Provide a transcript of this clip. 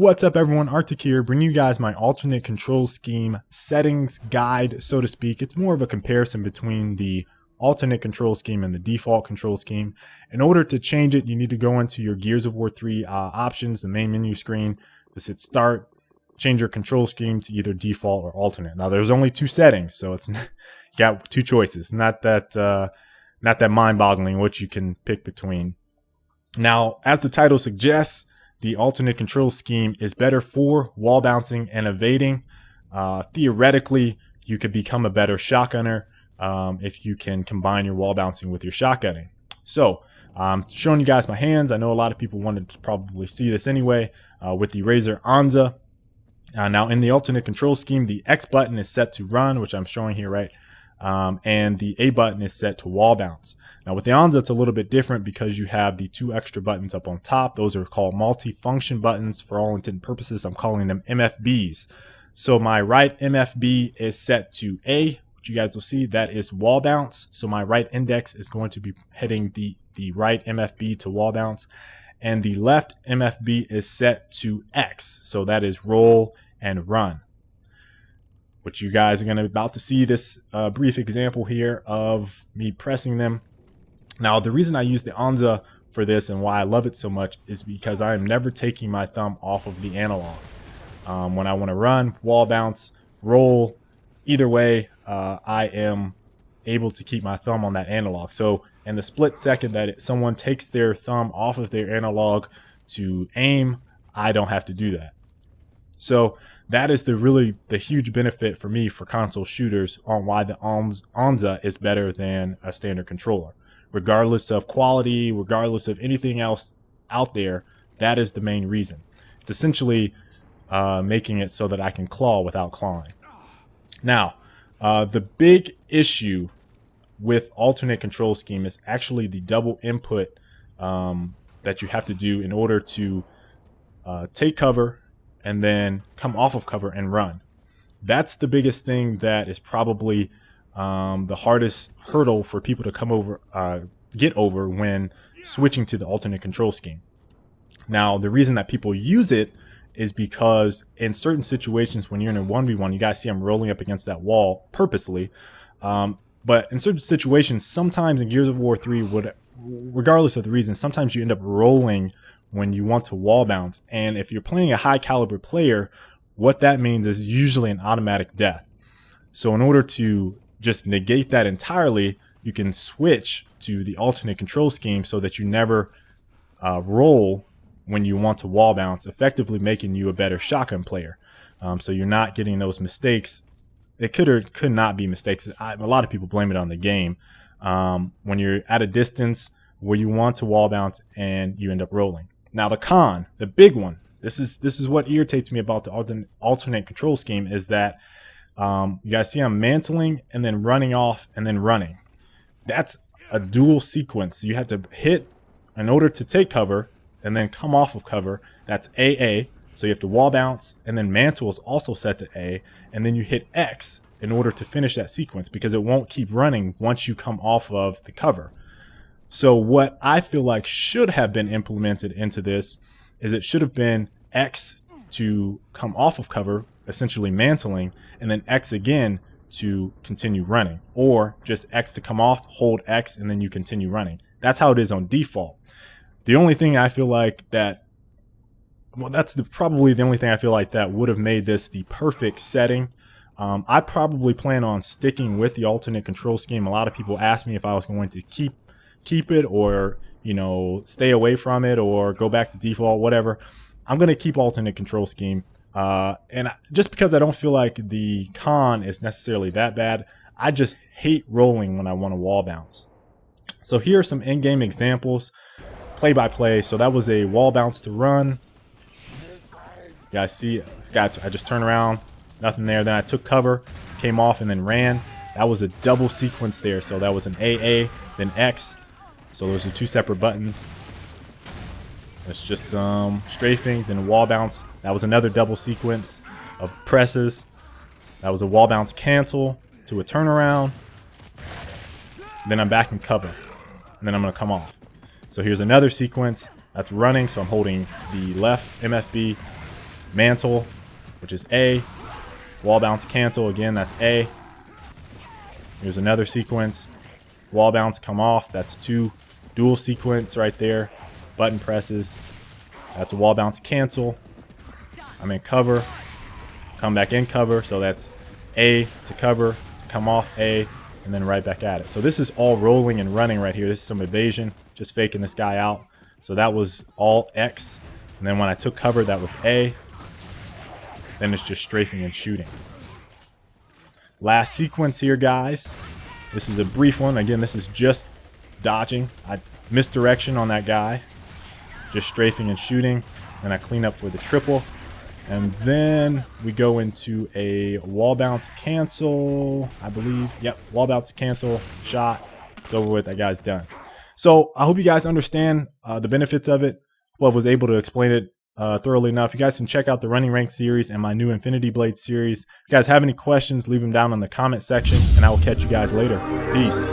What's up everyone, Arctic here, bringing you guys my alternate control scheme settings guide, so to speak. It's more of a comparison between the alternate control scheme and the default control scheme. In order to change it, you need to go into your Gears of War 3 options, the main menu screen, just hit start, change your control scheme to either default or alternate. Now there's only two settings, so it's you got two choices, not that mind-boggling what you can pick between. Now, as the title suggests, the alternate control scheme is better for wall bouncing and evading. Theoretically, you could become a better shotgunner if you can combine your wall bouncing with your shotgunning. So I'm showing you guys my hands. I know a lot of people wanted to probably see this anyway with the Razor Anza. Now in the alternate control scheme, the X button is set to run, which I'm showing here, right? And the A button is set to wall bounce. Now with the Anza, it's a little bit different because you have the two extra buttons up on top. Those are called multi-function buttons. For all intent and purposes, I'm calling them MFBs. So my right MFB is set to A, which you guys will see, that is wall bounce. So my right index is going to be hitting the right MFB to wall bounce. And the left MFB is set to X. So that is roll and run, which you guys are about to see this brief example here of me pressing them. Now, the reason I use the Anza for this and why I love it so much is because I am never taking my thumb off of the analog. When I want to run, wall bounce, roll, either way, I am able to keep my thumb on that analog. So in the split second that someone takes their thumb off of their analog to aim, I don't have to do that. So that is the huge benefit for me for console shooters on why the Anza is better than a standard controller. Regardless of quality, regardless of anything else out there, that is the main reason. It's essentially making it so that I can claw without clawing. Now, the big issue with alternate control scheme is actually the double input that you have to do in order to take cover and then come off of cover and run. That's the biggest thing that is probably the hardest hurdle for people to get over when switching to the alternate control scheme. Now, the reason that people use it is because in certain situations when you're in a 1v1, you guys see I'm rolling up against that wall purposely. But in certain situations, sometimes in Gears of War 3, regardless of the reason, sometimes you end up rolling when you want to wall bounce. And if you're playing a high caliber player, what that means is usually an automatic death. So in order to just negate that entirely, you can switch to the alternate control scheme so that you never roll when you want to wall bounce, effectively making you a better shotgun player. So you're not getting those mistakes. It could or could not be mistakes. A lot of people blame it on the game. When you're at a distance where you want to wall bounce and you end up rolling. Now the con, the big one, this is what irritates me about the alternate control scheme, is that you guys see I'm mantling and then running off and then running. That's a dual sequence. You have to hit in order to take cover and then come off of cover. That's AA. So you have to wall bounce, and then mantle is also set to A, and then you hit X in order to finish that sequence because it won't keep running once you come off of the cover. So what I feel like should have been implemented into this is it should have been X to come off of cover, essentially mantling, and then X again to continue running, or just X to come off, hold X, and then you continue running. That's how it is on default. The only thing I feel like that, well, that's probably the only thing I feel like that would have made this the perfect setting. I probably plan on sticking with the alternate control scheme. A lot of people asked me if I was going to keep it or, you know, stay away from it or go back to default, whatever. I'm going to keep alternate control scheme. And just because I don't feel like the con is necessarily that bad, I just hate rolling when I want to wall bounce. So here are some in-game examples, play by play. So that was a wall bounce to run. You guys see, I just turned around, nothing there. Then I took cover, came off, and then ran. That was a double sequence there. So that was an AA, then X. So those are two separate buttons. It's just some strafing, then wall bounce. That was another double sequence of presses. That was a wall bounce cancel to a turnaround. Then I'm back in cover. And then I'm going to come off. So here's another sequence that's running. So I'm holding the left MFB Mantle, which is A. Wall bounce cancel, again, that's A. Here's another sequence. Wall bounce come off, that's 2. Dual sequence right there. Button presses. That's a wall bounce cancel. I'm in cover. Come back in cover, so that's A to cover, to come off A, and then right back at it. So this is all rolling and running right here. This is some evasion, just faking this guy out. So that was all X. And then when I took cover, that was A. Then it's just strafing and shooting. Last sequence here, guys. This is a brief one. Again, this is just dodging. I misdirection on that guy. Just strafing and shooting. Then I clean up for the triple. And then we go into a wall bounce cancel, I believe. Yep, wall bounce cancel, shot. It's over with. That guy's done. So I hope you guys understand the benefits of it. Well, I was able to explain it thoroughly enough. You guys can check out the Running Rank series and my new Infinity Blade series. If you guys have any questions, leave them down in the comment section, and I will catch you guys later. Peace.